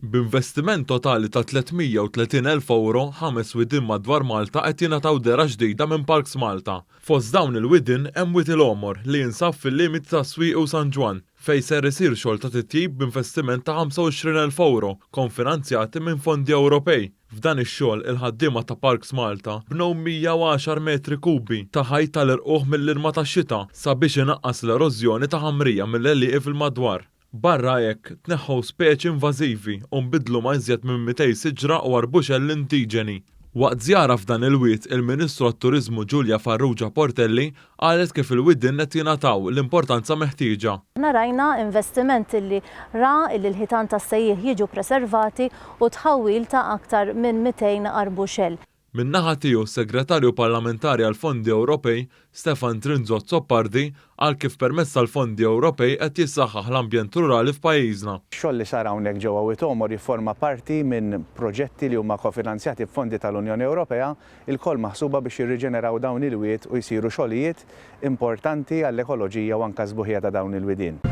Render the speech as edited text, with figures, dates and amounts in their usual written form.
B'investiment totali ta' 330,000 euro, 5 widin madwar Malta qed jingħataw dera ġdida minn Parks Malta. Fost dawn il-widin hemm wid il-Omor li jinsab fil-limit ta' Swieq u San Ġwan fejn ser isir xogħol ta' titjib b'investiment ta' 25,000 euro konfinanzjati minn fondi Ewropej. F'dan ix-xogħol il-ħaddiema ta' Parks Malta bnew 110 metri kubi ta' ħajt tal-irquh mill-ilma tax-xita sabiex inaqqas l-erożjoni ta' ħamrija mill-għelliq fil-madwar. Barra hekk tneħħu speċi invażivi u nbidlu ma' iżjed minn 200 siġra u arbuxell indiġeni. Waqt żjara f'dan il-wiet, il-Ministru għat-Turiżmu Giulia Farrugia Portelli qalet kif il-widien qed jingħataw l-importanza meħtieġa. Rajna investiment li l-ħitan tas-sejjieħ jiġu preservati u tħawwil ta' aktar minn 200 arbuxell. Min-naħa tiegħu segretarju parlamentari għal fondi Ewropej, Stefan Trinzot Zoppardi, għal kif permezz tal-fondi Ewropej qed jissaħħaħ l-ambjent rurali f'pajjiżna. X-xogħol li sar hawnhekk ġewwa Wied Omor jifforma parti minn proġetti li huma kofinanzjati b'fondi tal-Unjoni Ewropea, il-koll maħsuba biex jirriġeneraw dawn il-wied u jsiru xogħlijiet importanti għall-ekoloġija u anke żbuħija ta' dawn il-widien.